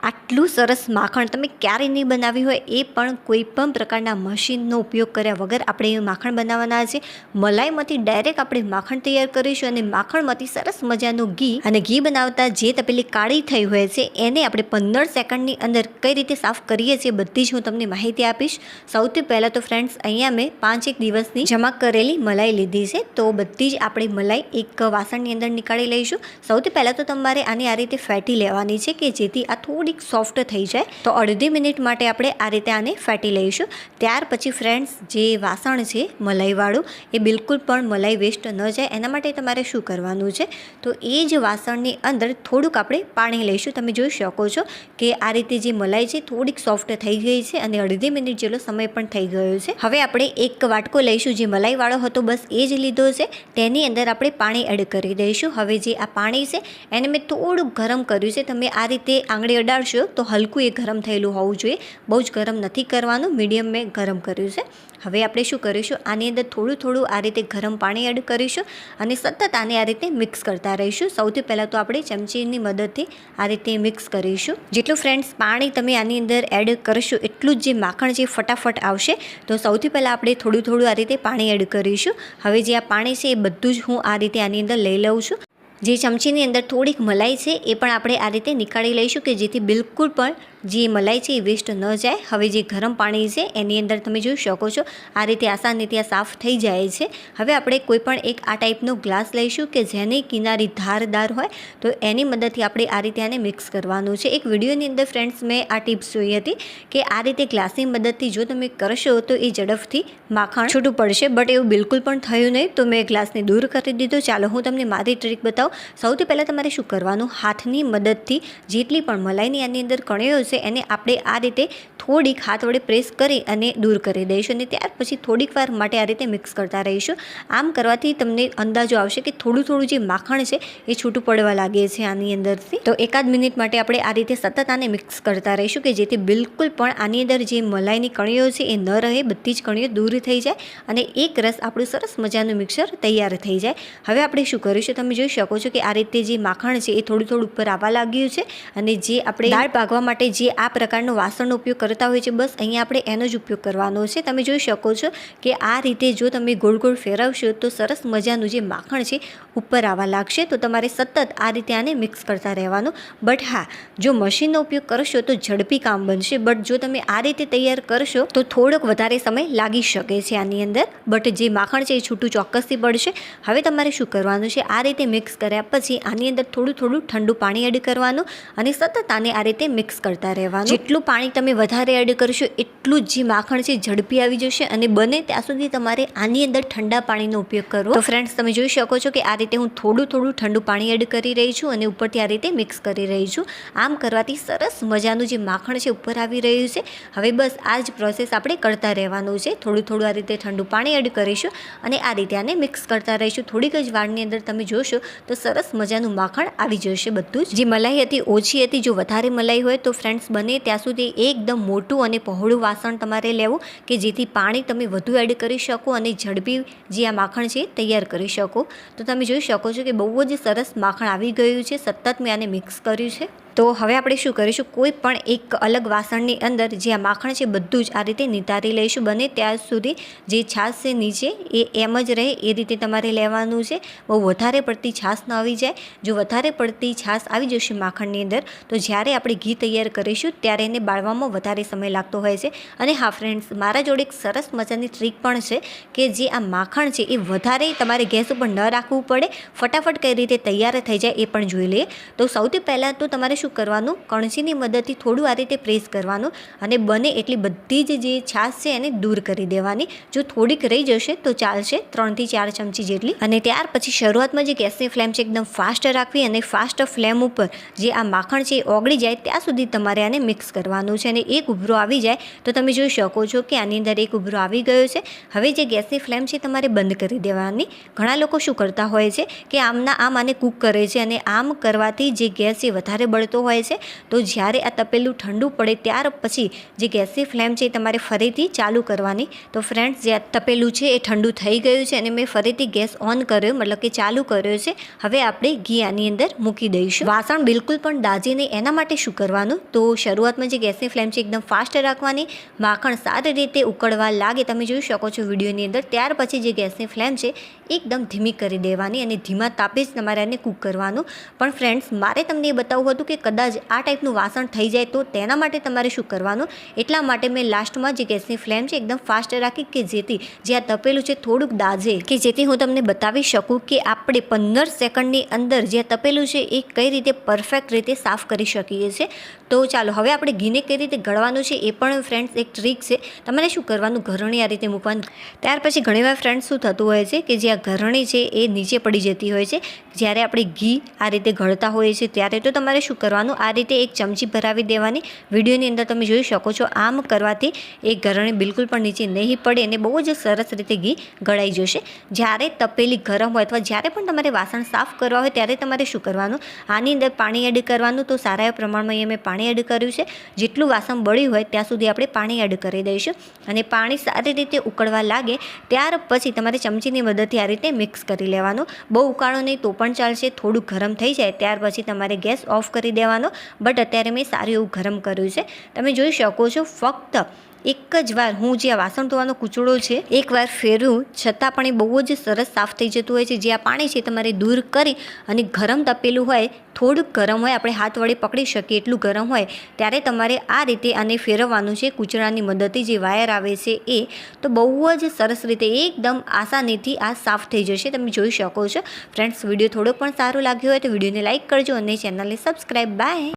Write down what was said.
આટલું સરસ માખણ તમે ક્યારેય નહીં બનાવ્યું હોય, એ પણ કોઈ પણ પ્રકારના મશીનનો ઉપયોગ કર્યા વગર આપણે માખણ બનાવવાના છે. મલાઈમાંથી ડાયરેક્ટ આપણે માખણ તૈયાર કરીશું અને માખણમાંથી સરસ મજાનું ઘી, અને ઘી બનાવતા જે તપેલી કાળી થઈ હોય છે એને આપણે 15 સેકન્ડની અંદર કઈ રીતે સાફ કરીએ છીએ બધી જ હું તમને માહિતી આપીશ. સૌથી પહેલાં તો ફ્રેન્ડ્સ, અહીંયા મેં 5-1 દિવસની જમા કરેલી મલાઈ લીધી છે. તો બધી જ આપણે મલાઈ એક વાસણની અંદર નીકાળી લઈશું. સૌથી પહેલાં તો તમારે આને આ રીતે ફેટી લેવાની છે કે જેથી આ થોડીક સોફ્ટ થઈ જાય. તો અડધી મિનિટ માટે આપણે આ રીતે આને ફેટી લઈશું. ત્યાર પછી ફ્રેન્ડ્સ, જે વાસણ છે મલાઈવાળું, એ બિલકુલ પણ મલાઈ વેસ્ટ ન જાય એના માટે તમારે શું કરવાનું છે, તો એ જ વાસણની અંદર થોડુંક આપણે પાણી લઈશું. તમે જોઈ શકો છો કે આ રીતે જે મલાઈ છે થોડીક સોફ્ટ થઈ ગઈ છે અને અડધી મિનિટ જેટલો સમય પણ થઈ ગયો છે. હવે આપણે એક વાટકો લઈશું, જે મલાઈવાળો હતો બસ એ જ લીધો છે. તેની અંદર આપણે પાણી એડ કરી દઈશું. હવે જે આ પાણી છે એને મેં થોડુંક ગરમ કર્યું છે. તમે આ રીતે આંગળી અડાડશો તો હલકું એ ગરમ થયેલું હોવું જોઈએ, બહુ જ ગરમ નથી કરવાનું, મીડિયમ મેં ગરમ કર્યું છે. હવે આપણે શું કરીશું, આની અંદર થોડું થોડું આ રીતે ગરમ પાણી એડ કરીશું અને સતત આને આ રીતે મિક્સ કરતા રહીશું. સૌથી પહેલાં તો આપણે ચમચીની મદદથી આ રીતે મિક્સ કરીશું. જેટલું ફ્રેન્ડ્સ પાણી તમે આની અંદર એડ કરશો એટલું જ જે માખણ છે ફટાફટ આવશે. તો સૌથી પહેલાં આપણે થોડું થોડું આ રીતે પાણી એડ કરીશું. હવે જે આ પાણી છે એ બધું જ હું આ રીતે આની અંદર લઈ લઉં છું. જે ચમચીની અંદર થોડીક મલાઈ છે એ પણ આપણે આ રીતે નીકાળી લઈશું કે જેથી બિલકુલ પણ જે મલાઈ છે એ વેસ્ટ ન જાય. હવે જે ગરમ પાણી છે એની અંદર તમે જોઈ શકો છો આ રીતે આસાનીથી આ સાફ થઈ જાય છે. હવે આપણે કોઈ પણ એક આ ટાઈપનો ગ્લાસ લઈશું કે જેની કિનારી ધારદાર હોય, તો એની મદદથી આપણે આ રીતે આને મિક્સ કરવાનું છે. એક વિડીયોની અંદર ફ્રેન્ડ્સ મેં આ ટિપ્સ જોઈ હતી કે આ રીતે ગ્લાસની મદદથી જો તમે કરશો તો એ ઝડપથી માખણ છૂટું પડશે, બટ એવું બિલકુલ પણ થયું નહીં. તો મેં ગ્લાસને દૂર કરી દીધો. ચાલો હું તમને મારી ટ્રીક બતાવું. સૌથી પહેલાં તમારે શું કરવાનું, હાથની મદદથી જેટલી પણ મલાઈની આની અંદર કણીઓ છે એને આપણે આ રીતે થોડીક હાથ વડે પ્રેસ કરી અને દૂર કરી દઈશું અને ત્યાર પછી થોડીક વાર માટે આ રીતે મિક્સ કરતા રહીશું. આમ કરવાથી તમને અંદાજો આવશે કે થોડું થોડું જે માખણ છે એ છૂટું પડવા લાગે છે આની અંદરથી. તો એકાદ મિનિટ માટે આપણે આ રીતે સતત આને મિક્સ કરતા રહીશું કે જેથી બિલકુલ પણ આની અંદર જે મલાઈની કણીઓ છે એ ન રહે, બધી જ કણીઓ દૂર થઈ જાય અને એક રસ આપણું સરસ મજાનું મિક્સર તૈયાર થઈ જાય. હવે આપણે શું કરીશું, તમે જોઈ શકો છો કે આ રીતે જે માખણ છે એ થોડું થોડું ઉપર આવવા લાગ્યું છે અને જે આપણે દાળ પાકવા માટે જે આ પ્રકારનો વાસણનો ઉપયોગ કરતા હોય છે, બસ અહીંયા આપણે એનો જ ઉપયોગ કરવાનો છે. તમે જોઈ શકો છો કે આ રીતે જો તમે ગોળ ગોળ ફેરવશો તો સરસ મજાનું જે માખણ છે ઉપર આવવા લાગશે. તો તમારે સતત આ રીતે આને મિક્સ કરતા રહેવાનું. બટ હા, જો મશીનનો ઉપયોગ કરશો તો ઝડપી કામ બનશે, બટ જો તમે આ રીતે તૈયાર કરશો તો થોડોક વધારે સમય લાગી શકે છે આની અંદર, બટ જે માખણ છે એ છૂટું ચોક્કસથી પડશે. હવે તમારે શું કરવાનું છે, આ રીતે મિક્સ કર્યા પછી આની અંદર થોડું થોડું ઠંડુ પાણી એડ કરવાનું અને સતત આને આ રીતે મિક્સ કરતા રહેવાનું. જેટલું પાણી તમે વધારે એડ કરશો એટલું જ જે માખણ છે ઝડપી આવી જશે અને બને ત્યાં સુધી તમારે આની અંદર ઠંડા પાણીનો ઉપયોગ કરવો. તો ફ્રેન્ડ્સ, તમે જોઈ શકો છો કે આ રીતે હું થોડું થોડું ઠંડુ પાણી એડ કરી રહી છું અને ઉપરથી આ રીતે મિક્સ કરી રહી છું. આમ કરવાથી સરસ મજાનું જે માખણ છે ઉપર આવી રહ્યું છે. હવે બસ આ જ પ્રોસેસ આપણે કરતા રહેવાનું છે. થોડું થોડું આ રીતે ઠંડુ પાણી એડ કરીશું અને આ રીતે આને મિક્સ કરતા રહીશું. થોડીક જ વારની અંદર તમે જોશો તો સરસ મજાનું માખણ આવી જશે. બધું જ જે મલાઈ હતી ઓછી હતી, જો વધારે મલાઈ હોય તો ફ્રેન્ડ્સ બને ત્યાં સુધી એકદમ મોટું અને પહોળું વાસણ તમારે લેવું કે જેથી પાણી તમે વધુ એડ કરી શકો અને ઝડપી જે આ માખણ છે તૈયાર કરી શકો. તો તમે જોઈ શકો છો કે બહુ જ સરસ માખણ આવી ગયું છે. સતત મેં આને મિક્સ કર્યું છે. તો હવે આપણે શું કરીશું, કોઈ પણ એક અલગ વાસણની અંદર જે આ માખણ છે બધું જ આ રીતે નિતારી લઈશું. બને ત્યાં સુધી જે છાશ છે નીચે એ એમ જ રહે એ રીતે તમારે લેવાનું છે. બહુ વધારે પડતી છાશ ન આવી જાય. જો વધારે પડતી છાશ આવી જશે માખણની અંદર તો જ્યારે આપણે ઘી તૈયાર કરીશું ત્યારે એને બાળવામાં વધારે સમય લાગતો હોય છે. અને હા ફ્રેન્ડ્સ, મારા જોડે એક સરસ મજાની ટ્રીક પણ છે કે જે આ માખણ છે એ વધારે તમારે ગેસ ઉપર ન રાખવું પડે, ફટાફટ કઈ રીતે તૈયાર થઈ જાય એ પણ જોઈ લઈએ. તો સૌથી પહેલાં તો તમારે શું કરવાનું, કણસીની મદદથી થોડું આ રીતે પ્રેસ કરવાનું અને બને એટલી બધી જ જે છાશ છે એને દૂર કરી દેવાની. જો થોડીક રહી જશે તો ચાલશે, 3 થી 4 ચમચી જેટલી. અને ત્યાર પછી શરૂઆતમાં જે ગેસની ફ્લેમ છે એકદમ ફાસ્ટ રાખવી અને ફાસ્ટ ફ્લેમ ઉપર જે આ માખણ છે એ ઓગળી જાય ત્યાં સુધી તમારે આને મિક્સ કરવાનું છે. અને એક ઉભરો આવી જાય તો તમે જોઈ શકો છો કે આની અંદર એક ઉભરો આવી ગયો છે. હવે જે ગેસની ફ્લેમ છે તમારે બંધ કરી દેવાની. ઘણા લોકો શું કરતા હોય છે કે આમના આમ આને કૂક કરે છે અને આમ કરવાથી જે ગેસ છે વધારે બળતો પડતો હોય છે. તો જ્યારે આ તપેલું ઠંડુ પડે ત્યાર પછી જે ગેસની ફ્લેમ છે એ તમારે ફરીથી ચાલુ કરવાની. તો ફ્રેન્ડ્સ, જે આ તપેલું છે એ ઠંડુ થઈ ગયું છે અને મેં ફરીથી ગેસ ઓન કર્યો, મતલબ કે ચાલુ કર્યો છે. હવે આપણે ઘી આની અંદર મૂકી દઈશું. વાસણ બિલકુલ પણ દાઝે નહીં એના માટે શું કરવાનું, તો શરૂઆતમાં જે ગેસની ફ્લેમ છે એકદમ ફાસ્ટ રાખવાની. માખણ સારી રીતે ઉકળવા લાગે, તમે જોઈ શકો છો વિડીયોની અંદર, ત્યાર પછી જે ગેસની ફ્લેમ છે એકદમ ધીમી કરી દેવાની અને ધીમા તાપે જ તમારે આને કૂક કરવાનું. પણ ફ્રેન્ડ્સ, મારે તમને એ બતાવવું હતું કે કદાચ આ ટાઈપનું વાસણ થઈ જાય તો તેના માટે તમારે શું કરવાનું. એટલા માટે મેં લાસ્ટમાં જે ગેસની ફ્લેમ છે એકદમ ફાસ્ટ રાખી કે જેથી જે આ તપેલું છે થોડુંક દાઝે, કે જેથી હું તમને બતાવી શકું કે આપણે 15 સેકન્ડની અંદર જે તપેલું છે એ કઈ રીતે પરફેક્ટ રીતે સાફ કરી શકીએ છીએ. તો ચાલો હવે આપણે ઘીને કઈ રીતે ગળવાનું છે એ પણ ફ્રેન્ડ્સ એક ટ્રીક છે. તમારે શું કરવાનું, ઘરણી આ રીતે મૂકવાનું. ત્યાર પછી ઘણીવાર ફ્રેન્ડ્સ શું થતું હોય છે કે જે આ ઘરણી છે એ નીચે પડી જતી હોય છે જ્યારે આપણે ઘી આ રીતે ગળતા હોઈએ છીએ ત્યારે. તો તમારે શું કરવાનું, આ રીતે એક ચમચી ભરાવી દેવાની. વિડીયોની અંદર તમે જોઈ શકો છો આમ કરવાથી એ ઘરણી બિલકુલ પણ નીચે નહીં પડે અને બહુ જ સરસ રીતે ઘી ગળાઈ જશે. જ્યારે તપેલી ગરમ હોય અથવા જ્યારે પણ તમારે વાસણ સાફ કરવા હોય ત્યારે તમારે શું કરવાનું, આની અંદર પાણી એડ કરવાનું. તો સારા એવા પ્રમાણમાં અહીંયા મેં પાણી એડ કર્યું છે. જેટલું વાસણ બળ્યું હોય ત્યાં સુધી આપણે પાણી એડ કરી દઈશું અને પાણી સારી રીતે ઉકળવા લાગે ત્યાર પછી તમારે ચમચીની મદદથી આ રીતે મિક્સ કરી લેવાનું. બહુ ઉકાળો નહીં તો પણ ચાલશે. થોડું ગરમ થઈ જાય ત્યાર પછી તમારે ગેસ ઓફ કરી દેવાનો. બટ અત્યારે મેં સારું એવું ગરમ કર્યું છે. તમે જોઈ શકો છો ફક્ત એક જ વાર હું જે આ વાસણ ધોવાનો કૂચડો છે એકવાર ફેરવું છતાં પણ એ બહુ જ સરસ સાફ થઈ જતું હોય છે. જે આ પાણી છે તમારે દૂર કરી અને ગરમ તપેલું હોય, થોડુંક ગરમ હોય, આપણે હાથ વડે પકડી શકીએ એટલું ગરમ હોય ત્યારે તમારે આ રીતે આને ફેરવવાનું છે કૂચડાની મદદથી. જે વાયર આવે છે એ તો બહુ જ સરસ રીતે એકદમ આસાનીથી આ સાફ થઈ જશે. તમે જોઈ શકો છો. ફ્રેન્ડ્સ, વિડીયો થોડોક પણ સારો લાગ્યો હોય તો વિડીયોને લાઇક કરજો અને ચેનલને સબસ્ક્રાઈબ. બાય.